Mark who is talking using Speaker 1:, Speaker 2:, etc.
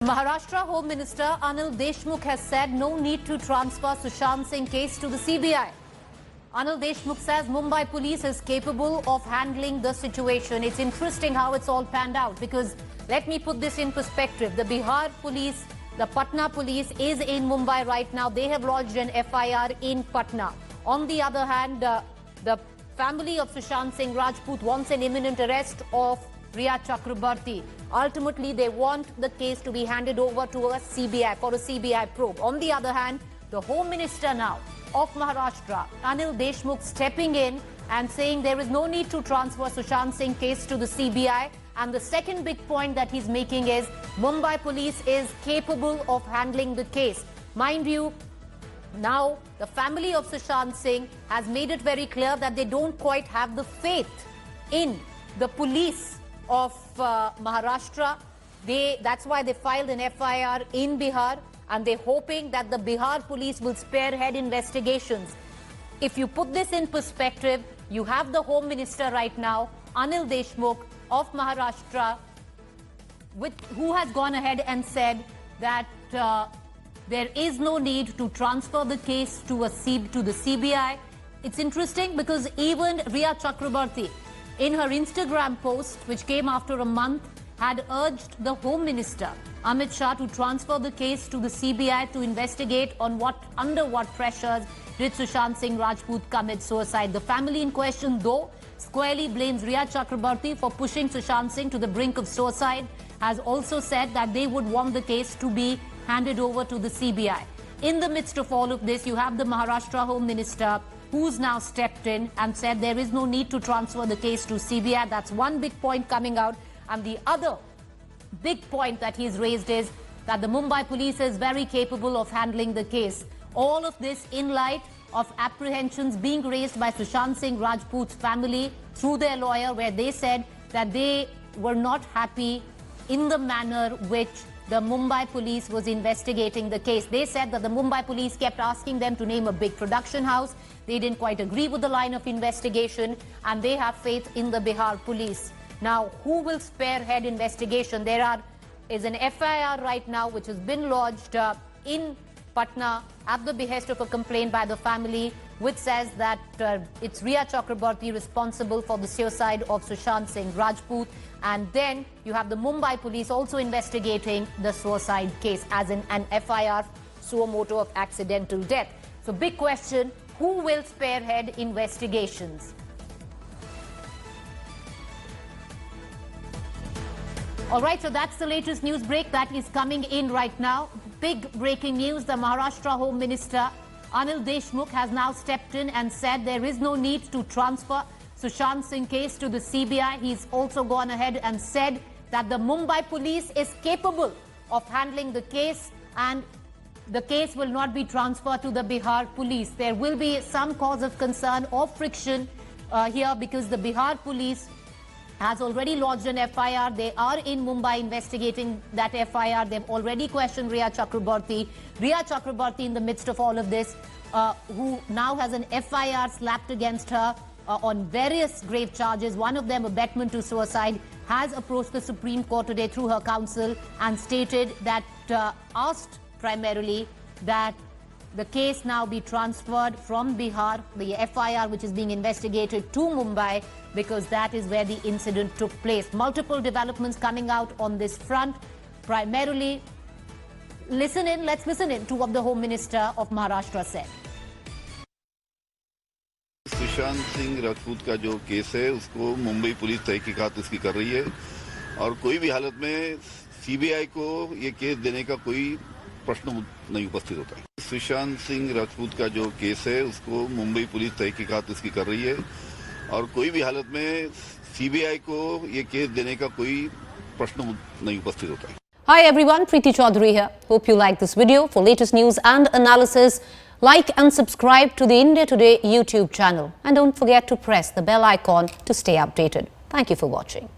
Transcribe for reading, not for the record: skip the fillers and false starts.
Speaker 1: Maharashtra Home Minister Anil Deshmukh has said no need to transfer Sushant Singh case to the CBI. Anil Deshmukh says Mumbai police is capable of handling the situation. It's interesting how it's all panned out, because let me put this in perspective. The Bihar police, the Patna police is in Mumbai right now. They have lodged an FIR in Patna. On the other hand, the family of Sushant Singh Rajput wants an imminent arrest of Rhea Chakrabarti. Ultimately, they want the case to be handed over to a CBI for a CBI probe. On the other hand, the Home Minister now of Maharashtra, Anil Deshmukh, stepping in and saying there is no need to transfer Sushant Singh case to the CBI. And the second big point that he's making is Mumbai police is capable of handling the case. Mind you, now the family of Sushant Singh has made it very clear that they don't quite have the faith in the police of Maharashtra. That's why they filed an FIR in Bihar, and they're hoping that the Bihar police will spearhead investigations. If you put this in perspective, you have the Home Minister right now, Anil Deshmukh of Maharashtra, who has gone ahead and said that there is no need to transfer the case to the CBI. It's interesting because even Rhea Chakrabarti, in her Instagram post, which came after a month, had urged the Home Minister, Amit Shah, to transfer the case to the CBI to investigate on under what pressures did Sushant Singh Rajput commit suicide. The family in question, though, squarely blames Rhea Chakrabarti for pushing Sushant Singh to the brink of suicide, has also said that they would want the case to be handed over to the CBI. In the midst of all of this, you have the Maharashtra Home Minister, who's now stepped in and said there is no need to transfer the case to CBI. That's one big point coming out. And the other big point that he's raised is that the Mumbai police is very capable of handling the case. All of this in light of apprehensions being raised by Sushant Singh Rajput's family through their lawyer, where they said that they were not happy in the manner which the Mumbai police was investigating the case. They said that the Mumbai police kept asking them to name a big production house. They didn't quite agree with the line of investigation, and they have faith in the Bihar police. Now, who will spearhead investigation? There is an FIR right now which has been lodged in Patna at the behest of a complaint by the family, which says that it's Rhea Chakrabarti responsible for the suicide of Sushant Singh Rajput. And then you have the Mumbai police also investigating the suicide case as in an FIR, suo motu of accidental death. So big question, who will spearhead investigations? All right, so that's the latest news break that is coming in right now. Big breaking news. The Maharashtra Home Minister Anil Deshmukh has now stepped in and said there is no need to transfer Sushant Singh case to the CBI. He's also gone ahead and said that the Mumbai police is capable of handling the case, and the case will not be transferred to the Bihar police. There will be some cause of concern or friction here, because the Bihar police has already lodged an FIR. They are in Mumbai investigating that FIR. They've already questioned Rhea Chakrabarti. Rhea Chakrabarti, in the midst of all of this, who now has an FIR slapped against her on various grave charges, one of them abetment to suicide, has approached the Supreme Court today through her counsel and stated that, asked primarily that the case now be transferred from Bihar, the FIR which is being investigated, to Mumbai, because that is where the incident took place. Multiple developments coming out on this front. Primarily, let's listen in to what the Home Minister of Maharashtra said.
Speaker 2: Sushant Singh Rajput का जो case है उसको Mumbai police तहकीकात उसकी कर रही है, और कोई भी हालत में सीबीआई को ये केस देने का कोई प्रश्न नहीं उपस्थित होता है। सुशांत सिंह राजपूत का जो केस है उसको मुंबई पुलिस तहकीकात उसकी कर रही है, और कोई भी हालत में सीबीआई को ये केस देने का कोई प्रश्न नहीं उपस्थित होता है।
Speaker 1: Hi everyone, Preeti Chaudhary here. Hope you like this video. For latest news and analysis, like and subscribe to the India Today YouTube channel. And don't forget to press the bell icon to stay updated. Thank you for watching.